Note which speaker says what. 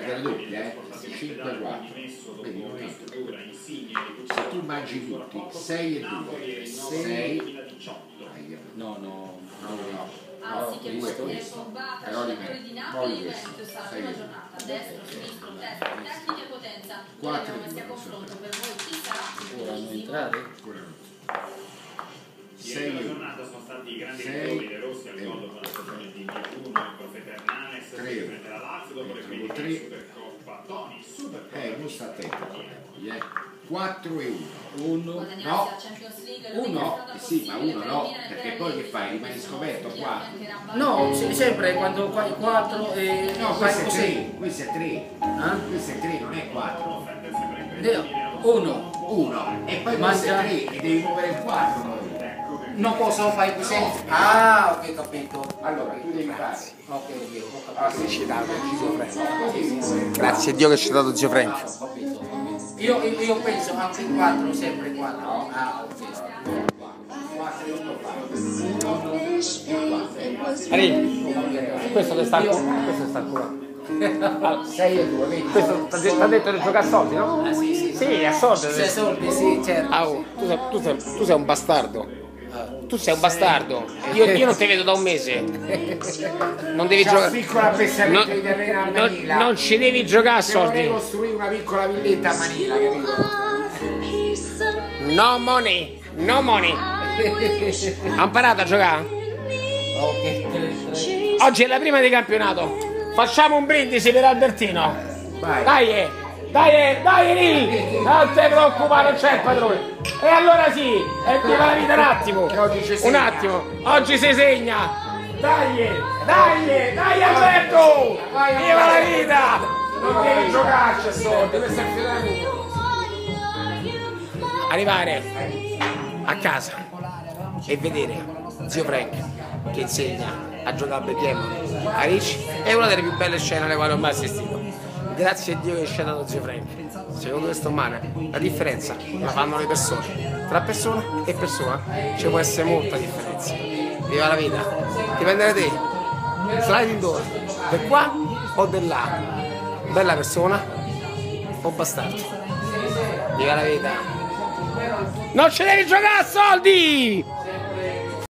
Speaker 1: perdere doppia, 5-4. Vedi, non è. Se tu mangi tutti 6 e 2, 6.
Speaker 2: No, no.
Speaker 3: Anzi che
Speaker 1: questo
Speaker 3: Pogba,
Speaker 1: però di
Speaker 3: calciatore di
Speaker 1: me.
Speaker 3: Napoli,
Speaker 1: Poi
Speaker 3: Juventus,
Speaker 1: questo.
Speaker 3: prima giornata, destro, sinistro, testa, tecnica e potenza. Noi abbiamo messi a confronto per voi chi sarà il
Speaker 2: Ora non
Speaker 3: decisivo.
Speaker 2: entrare?
Speaker 4: Ieri la giornata sono stati i grandi rigori De Rossi al gol dopo la stagione di Dibuno, il profeta Hernanes, sempre la Lazio dopo le prime di Supercoppa. Toni, Supercoppa.
Speaker 1: Non sta attento. 4 e 1.
Speaker 3: Guadagnarsi
Speaker 1: No.
Speaker 3: la Champions League non è
Speaker 1: 1,
Speaker 3: stata
Speaker 1: sì, ma
Speaker 3: possibile
Speaker 1: 1
Speaker 3: per
Speaker 1: no,
Speaker 3: il Milan e
Speaker 1: perché
Speaker 3: per
Speaker 1: poi che
Speaker 3: il
Speaker 1: fai?
Speaker 3: Inter.
Speaker 1: Rimani scoperto qua.
Speaker 2: No, sempre quando fai 4 e
Speaker 1: No,
Speaker 2: fai
Speaker 1: questo è
Speaker 2: così.
Speaker 1: 3, questo è 3. Questo è 3, non è 4.
Speaker 2: 1.
Speaker 1: 1. E poi questo è 3 e devi muovere il 4 poi.
Speaker 2: Non posso fare così. Ah, ok, capito.
Speaker 1: Allora, tu devi fare.
Speaker 2: Ok,
Speaker 5: Ci ha dato zio Frank. Grazie a Dio che ci ha dato zio Frank.
Speaker 2: Io penso anche 4, sempre 4. Ah, ok.
Speaker 5: Questo che sta ancora.
Speaker 1: 6 e 2, vedi?
Speaker 5: Questo ti ha detto di giocare a soldi, no?
Speaker 2: Ah, sì, sì.
Speaker 5: Sì, a soldi.
Speaker 2: Se soldi, sì, certo.
Speaker 5: Ah, oh, tu sei un bastardo. Tu sei un bastardo. Io non ti vedo da un mese. Non devi
Speaker 1: C'è un
Speaker 5: giocare.
Speaker 1: piccolo appezzamento di terreno a Manila.
Speaker 5: Non ci devi giocare a
Speaker 1: Devo
Speaker 5: soldi.
Speaker 1: costruire una piccola villetta a Manila, capito?
Speaker 5: No money. No money. Ha imparato a giocare? Oggi è la prima di campionato. Facciamo un brindisi per Albertino.
Speaker 1: Vai.
Speaker 5: Dai lì! Non ti preoccupare, non c'è il padrone. E allora sì, è viva la vita un attimo.
Speaker 1: Oggi ci
Speaker 5: Un
Speaker 1: segna.
Speaker 5: attimo, oggi si segna. Dai Alberto! Viva la vita! Non devi giocarci a soldi, questo è il finale. Arrivare a casa e vedere zio Frank che insegna a giocare a Backgammon a Ricci è una delle più belle scene alle quali ho mai assistito. Grazie a Dio che ci ha dato zio Frank. Secondo questo male, la differenza la fanno le persone. Tra persona e persona ci può essere molta differenza. Viva la vita! Dipende da te. Slide indoor, per qua o di là. Bella persona o bastardo. Viva la vita! Non ci devi giocare a soldi!